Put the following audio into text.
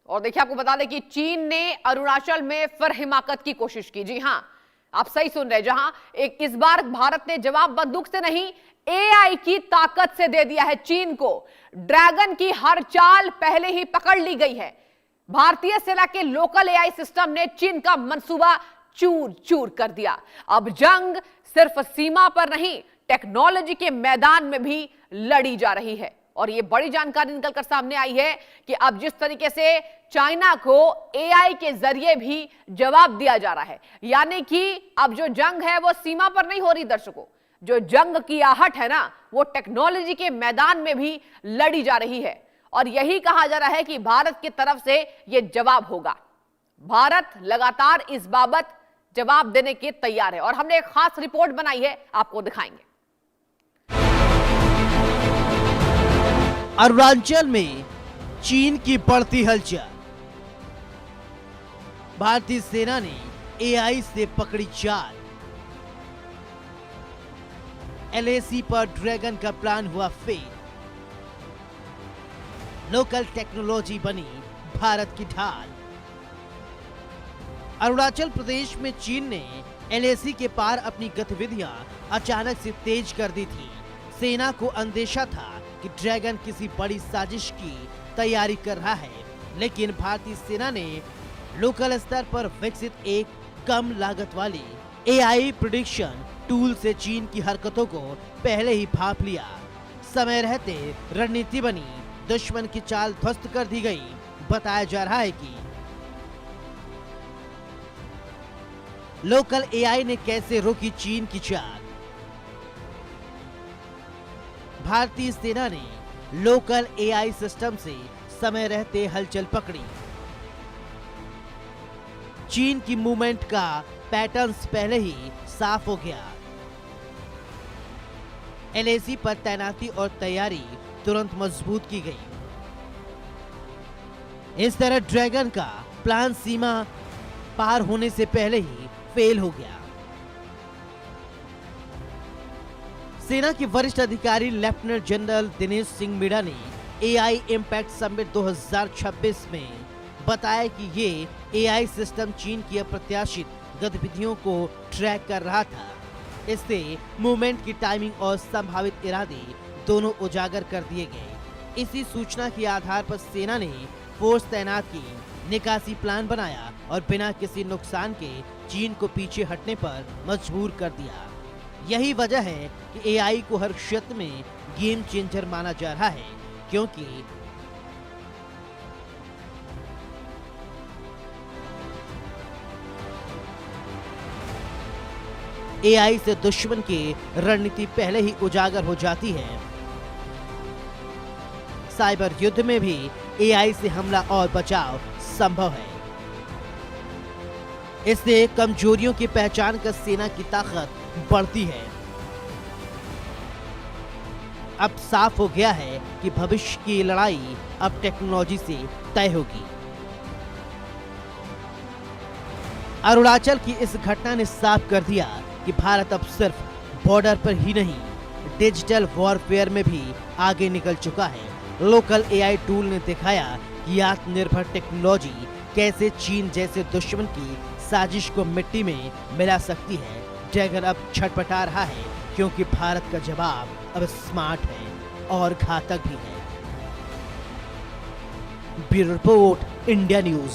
और देखिए, आपको बता दें कि चीन ने अरुणाचल में फिर हिमाकत की कोशिश की। जी हां, आप सही सुन रहे हैं। जहां इस बार भारत ने जवाब बंदूक से नहीं, एआई की ताकत से दे दिया है चीन को। ड्रैगन की हर चाल पहले ही पकड़ ली गई है। भारतीय सेना के लोकल एआई सिस्टम ने चीन का मंसूबा चूर चूर कर दिया। अब जंग सिर्फ सीमा पर नहीं, टेक्नोलॉजी के मैदान में भी लड़ी जा रही है। और यह बड़ी जानकारी निकलकर सामने आई है कि अब जिस तरीके से चाइना को एआई के जरिए भी जवाब दिया जा रहा है, यानी कि अब जो जंग है वो सीमा पर नहीं हो रही दर्शकों, जो जंग की आहट है ना, वो टेक्नोलॉजी के मैदान में भी लड़ी जा रही है। और यही कहा जा रहा है कि भारत की तरफ से यह जवाब होगा। भारत लगातार इस बाबत जवाब देने के तैयार है और हमने एक खास रिपोर्ट बनाई है, आपको दिखाएंगे। अरुणाचल में चीन की बढ़ती हलचल। भारतीय सेना ने एआई से पकड़ी चाल। एलएसी पर ड्रैगन का प्लान हुआ फेल। लोकल टेक्नोलॉजी बनी भारत की ढाल। अरुणाचल प्रदेश में चीन ने एलएसी के पार अपनी गतिविधियां अचानक से तेज कर दी थी। सेना को अंदेशा था कि ड्रैगन किसी बड़ी साजिश की तैयारी कर रहा है, लेकिन भारतीय सेना ने लोकल स्तर पर विकसित एक कम लागत वाली एआई प्रेडिक्शन टूल से चीन की हरकतों को पहले ही भांप लिया। समय रहते रणनीति बनी, दुश्मन की चाल ध्वस्त कर दी गई। बताया जा रहा है कि लोकल एआई ने कैसे रोकी चीन की चाल। भारतीय सेना ने लोकल एआई सिस्टम से समय रहते हलचल पकड़ी। चीन की मूवमेंट का पैटर्न्स पहले ही साफ हो गया। एलएसी पर तैनाती और तैयारी तुरंत मजबूत की गई। इस तरह ड्रैगन का प्लान सीमा पार होने से पहले ही फेल हो गया। सेना के वरिष्ठ अधिकारी लेफ्टिनेंट जनरल दिनेश सिंह मीणा ने एआई इम्पैक्ट समिट 2026 में बताया कि ये एआई सिस्टम चीन की अप्रत्याशित गतिविधियों को ट्रैक कर रहा था। इससे मूवमेंट की टाइमिंग और संभावित इरादे दोनों उजागर कर दिए गए। इसी सूचना के आधार पर सेना ने फोर्स तैनात की, निकासी प्लान बनाया और बिना किसी नुकसान के चीन को पीछे हटने पर मजबूर कर दिया। यही वजह है कि एआई को हर क्षेत्र में गेम चेंजर माना जा रहा है, क्योंकि एआई से दुश्मन की रणनीति पहले ही उजागर हो जाती है। साइबर युद्ध में भी एआई से हमला और बचाव संभव है। इससे कमजोरियों की पहचान कर सेना की ताकत बढ़ती है। अब साफ हो गया है कि भविष्य की लड़ाई अब टेक्नोलॉजी से तय होगी। अरुणाचल की इस घटना ने साफ कर दिया कि भारत अब सिर्फ बॉर्डर पर ही नहीं, डिजिटल वॉरफेयर में भी आगे निकल चुका है। लोकल एआई टूल ने दिखाया कि आत्मनिर्भर टेक्नोलॉजी कैसे चीन जैसे दुश्मन की साजिश को मिट्टी में मिला सकती है। ड्रैगन अब छटपटा रहा है, क्योंकि भारत का जवाब अब स्मार्ट है और घातक भी है। Bureau report, India news.